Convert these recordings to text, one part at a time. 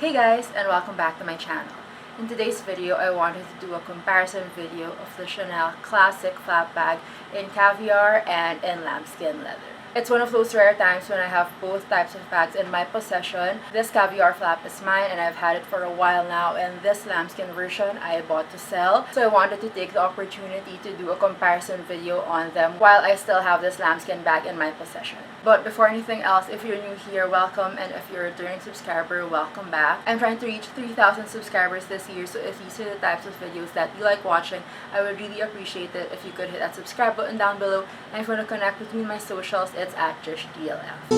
Hey guys, and welcome back to my channel. In today's video, I wanted to do a comparison video of the Chanel Classic Flap Bag in Caviar and in Lambskin leather. It's one of those rare times when I have both types of bags in my possession. This Caviar flap is mine and I've had it for a while now, and this Lambskin version I bought to sell. So I wanted to take the opportunity to do a comparison video on them while I still have this Lambskin bag in my possession. But before anything else, if you're new here, welcome, and if you're a returning subscriber, welcome back. I'm trying to reach 3,000 subscribers this year, so if these are the types of videos that you like watching, I would really appreciate it if you could hit that subscribe button down below. And if you want to connect with me on my socials, it's at JushDLF.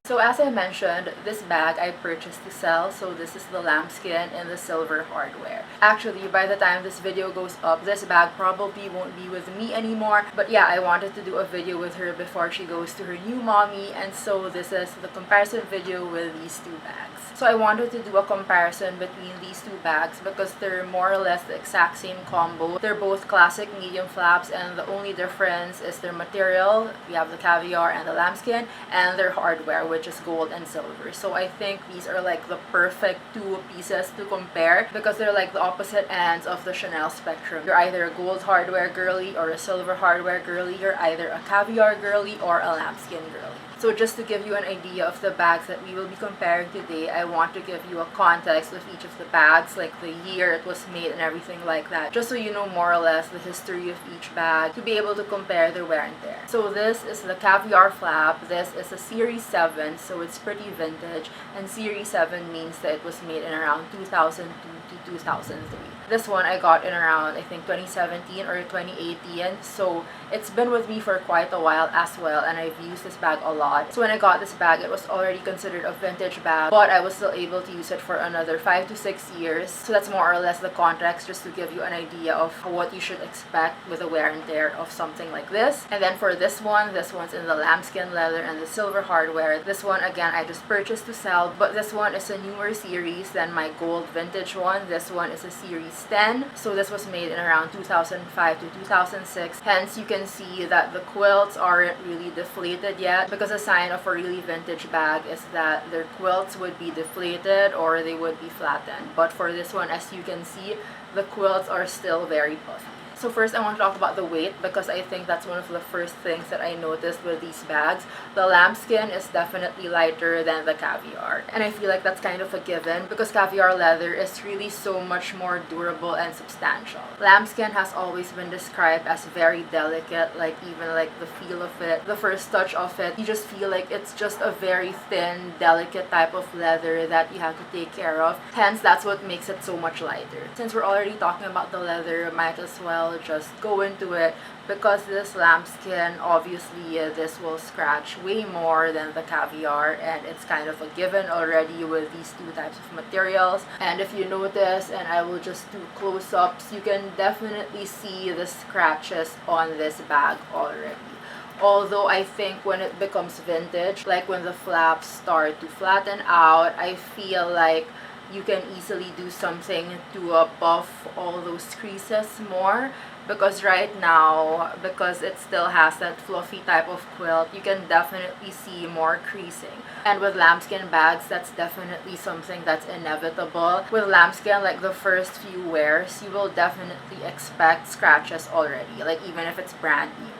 So as I mentioned, this bag I purchased to sell, so this is the Lambskin in the silver hardware. Actually, by the time this video goes up, this bag probably won't be with me anymore. But yeah, I wanted to do a video with her before she goes to her new mommy, and so this is the comparison video with these two bags. So I wanted to do a comparison between these two bags because they're more or less the exact same combo. They're both classic medium flaps, and the only difference is their material. We have the Caviar and the Lambskin, and their hardware, which is gold and silver. So I think these are like the perfect two pieces to compare because they're like the opposite ends of the Chanel spectrum. You're either a gold hardware girly or a silver hardware girly. You're either a Caviar girly or a Lambskin girly. So just to give you an idea of the bags that we will be comparing today, I want to give you a context of each of the bags, like the year it was made and everything like that, just so you know more or less the history of each bag to be able to compare their wear and tear. So this is the Caviar flap. This is a Series 7, so it's pretty vintage, and Series 7 means that it was made in around 2002 to 2003. This one I got in around, I think, 2017 or 2018, so it's been with me for quite a while as well, and I've used this bag a lot. So when I got this bag, it was already considered a vintage bag, but I was still able to use it for another 5 to 6 years. So that's more or less the context, just to give you an idea of what you should expect with the wear and tear of something like this. And then for this one's in the Lambskin leather and the silver hardware. This one, again, I just purchased to sell, but this one is a newer series than my gold vintage one. This one is a Series 10, so this was made in around 2005 to 2006. Hence, you can see that the quilts aren't really deflated yet, because a sign of a really vintage bag is that their quilts would be deflated or they would be flattened. But for this one, as you can see, the quilts are still very puffy. So first, I want to talk about the weight because I think that's one of the first things that I noticed with these bags. The Lambskin is definitely lighter than the Caviar, and I feel like that's kind of a given because Caviar leather is really so much more durable and substantial. Lambskin has always been described as very delicate, like even like the feel of it, the first touch of it, you just feel like it's just a very thin, delicate type of leather that you have to take care of. Hence, that's what makes it so much lighter. Since we're already talking about the leather, might as well just go into it because this Lambskin, obviously this will scratch way more than the Caviar, and it's kind of a given already with these two types of materials. And if you notice, and I will just do close-ups, you can definitely see the scratches on this bag already. Although I think when it becomes vintage, like when the flaps start to flatten out, I feel like you can easily do something to buff all those creases more, because right now, because it still has that fluffy type of quilt, you can definitely see more creasing. And with Lambskin bags, that's definitely something that's inevitable. With Lambskin, like the first few wears, you will definitely expect scratches already, like even if it's brand new.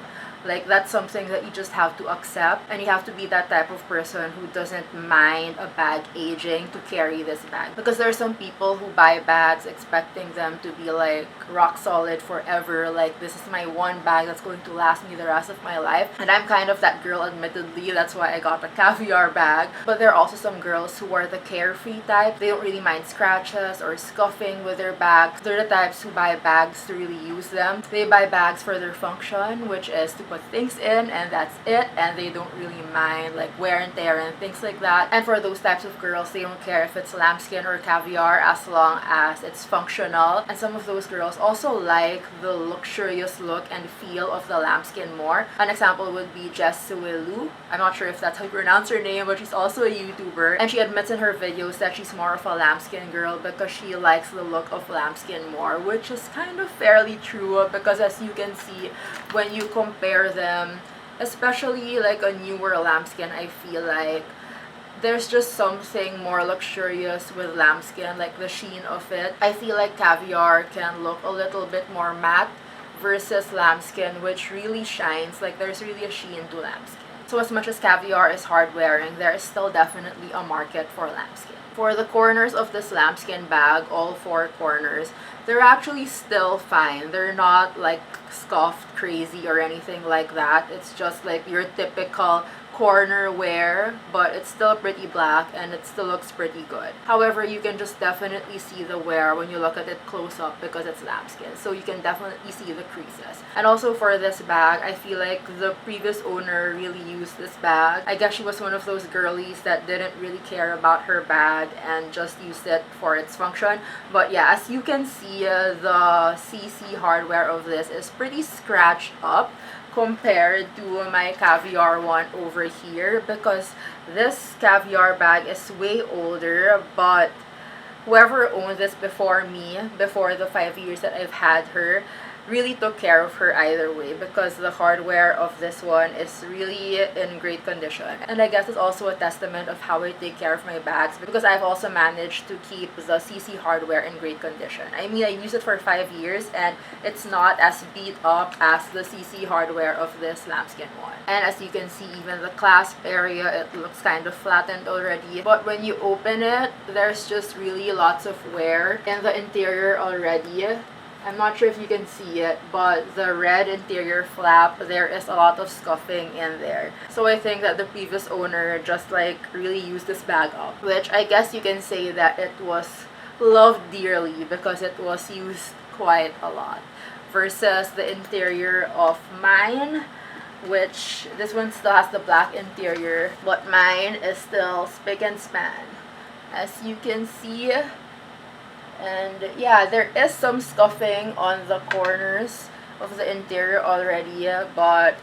Like, that's something that you just have to accept, and you have to be that type of person who doesn't mind a bag aging to carry this bag. Because there are some people who buy bags expecting them to be like rock solid forever, like this is my one bag that's going to last me the rest of my life. And I'm kind of that girl, admittedly. That's why I got a Caviar bag. But there are also some girls who are the carefree type. They don't really mind scratches or scuffing with their bags. They're the types who buy bags to really use them. They buy bags for their function, which is to put things in, and that's it, and they don't really mind like wear and tear and things like that. And for those types of girls, they don't care if it's Lambskin or Caviar as long as it's functional. And some of those girls also like the luxurious look and feel of the Lambskin more. An example would be Jess Suelu. I'm not sure if that's how you pronounce her name, but she's also a YouTuber, and she admits in her videos that she's more of a Lambskin girl because she likes the look of Lambskin more, which is kind of fairly true because as you can see, when you compare them, especially like a newer lambskin. I feel like there's just something more luxurious with lambskin, like the sheen of it. I feel like Caviar can look a little bit more matte versus lambskin, which really shines. Like there's really a sheen to lambskin. So as much as Caviar is hard wearing, there is still definitely a market for lambskin. For the corners of this lambskin bag, all 4 corners, they're actually still fine. They're not like scuffed crazy or anything like that. It's just like your typical corner wear, but it's still pretty black and it still looks pretty good. However, you can just definitely see the wear when you look at it close up because it's lambskin, so you can definitely see the creases. And also for this bag, I feel like the previous owner really used this bag. I guess she was one of those girlies that didn't really care about her bag and just used it for its function. But yeah, as you can see, the CC hardware of this is pretty scratched up compared to my Caviar one over here, because this Caviar bag is way older, but whoever owned this before me, before the 5 years that I've had her, really took care of her either way, because the hardware of this one is really in great condition. And I guess it's also a testament of how I take care of my bags, because I've also managed to keep the CC hardware in great condition. I mean, I used it for 5 years and it's not as beat up as the CC hardware of this lambskin one. And as you can see, even the clasp area, it looks kind of flattened already. But when you open it, there's just really lots of wear in the interior already. I'm not sure if you can see it, but the red interior flap, there is a lot of scuffing in there. So I think that the previous owner just like really used this bag up, which I guess you can say that it was loved dearly because it was used quite a lot. Versus the interior of mine, which this one still has the black interior, but mine is still spick and span, as you can see. And yeah, there is some scuffing on the corners of the interior already, but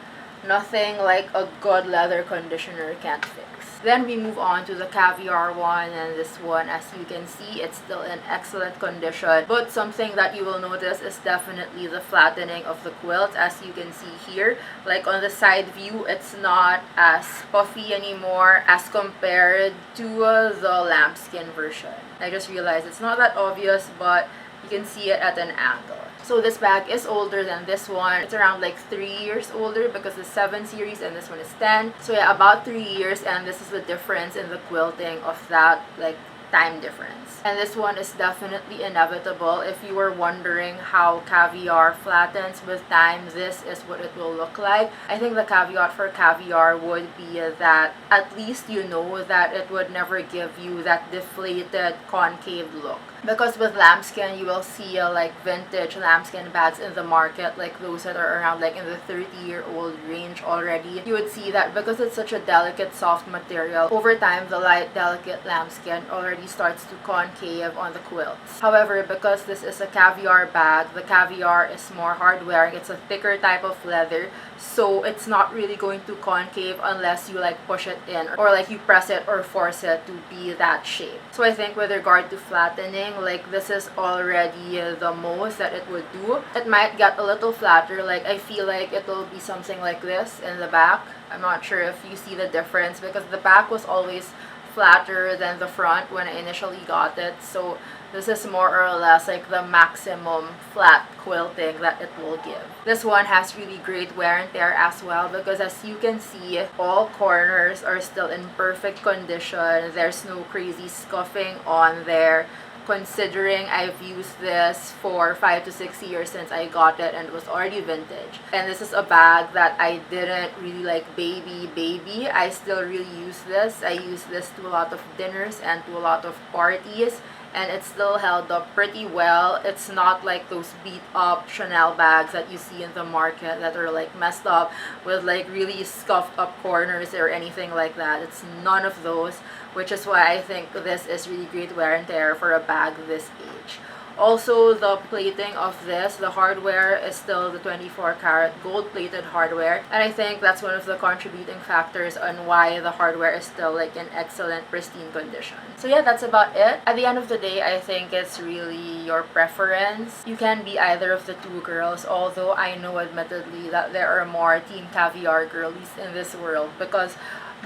nothing like a good leather conditioner can't fix. Then we move on to the Caviar one, and this one, as you can see, it's still in excellent condition. But something that you will notice is definitely the flattening of the quilt, as you can see here. Like on the side view, it's not as puffy anymore as compared to the lambskin version. I just realized it's not that obvious, but you can see it at an angle. So this bag is older than this one. It's around like 3 years older because it's 7 series and this one is 10. So yeah, about 3 years, and this is the difference in the quilting of that like time difference. And this one is definitely inevitable. If you were wondering how Caviar flattens with time, this is what it will look like. I think the caveat for Caviar would be that at least you know that it would never give you that deflated concave look. Because with lambskin, you will see like vintage lambskin bags in the market, like those that are around like in the 30-year-old range already. You would see that because it's such a delicate, soft material, over time the light, delicate lambskin already starts to concave on the quilts. However, because this is a Caviar bag, the Caviar is more hard-wearing. It's a thicker type of leather, so it's not really going to concave unless you like push it in or like you press it or force it to be that shape. So I think with regard to flattening, like this is already the most that it would do. It might get a little flatter, like I feel like it will be something like this in the back. I'm not sure if you see the difference because the back was always flatter than the front when I initially got it. So this is more or less like the maximum flat quilting that it will give. This one has really great wear and tear as well because as you can see, all corners are still in perfect condition. There's no crazy scuffing on there. Considering I've used this for 5 to 6 years since I got it and it was already vintage. And this is a bag that I didn't really like baby. I still really use this. I use this to a lot of dinners and to a lot of parties, and it still held up pretty well. It's not like those beat up Chanel bags that you see in the market that are like messed up with like really scuffed up corners or anything like that. It's none of those, which is why I think this is really great wear and tear for a bag this age. Also, the plating of this, the hardware is still the 24 karat gold plated hardware, and I think that's one of the contributing factors on why the hardware is still like in excellent pristine condition. So yeah, that's about it. At the end of the day, I think it's really your preference. You can be either of the two girls, although I know admittedly that there are more Team Caviar girlies in this world, because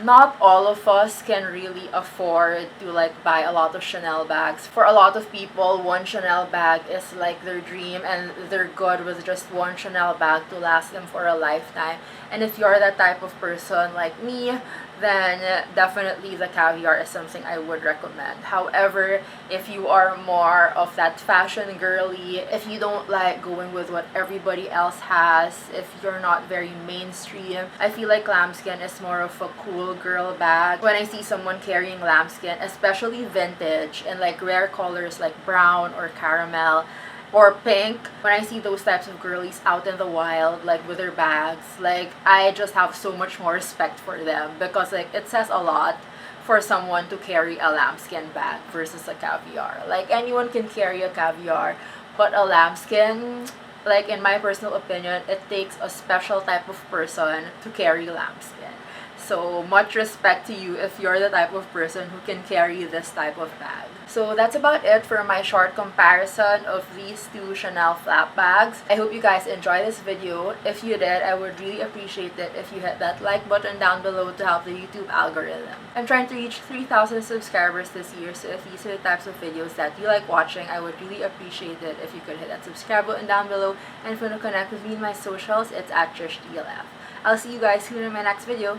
not all of us can really afford to like buy a lot of Chanel bags. For a lot of people, one Chanel bag is like their dream, and they're good with just one Chanel bag to last them for a lifetime. And if you're that type of person like me, then definitely the Caviar is something I would recommend. However, if you are more of that fashion girly, if you don't like going with what everybody else has, if you're not very mainstream, I feel like Lambskin is more of a cool girl bag. When I see someone carrying Lambskin, especially vintage and like rare colors like brown or caramel or pink, when I see those types of girlies out in the wild, like with their bags, like I just have so much more respect for them, because like it says a lot for someone to carry a Lambskin bag versus a Caviar. Like anyone can carry a Caviar, but a Lambskin, like in my personal opinion, it takes a special type of person to carry Lambskin. So much respect to you if you're the type of person who can carry this type of bag. So that's about it for my short comparison of these two Chanel flap bags. I hope you guys enjoyed this video. If you did, I would really appreciate it if you hit that like button down below to help the YouTube algorithm. I'm trying to reach 3,000 subscribers this year, so if these are the types of videos that you like watching, I would really appreciate it if you could hit that subscribe button down below. And if you want to connect with me in my socials, it's at TrishDLF. I'll see you guys soon in my next video.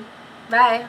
Bye!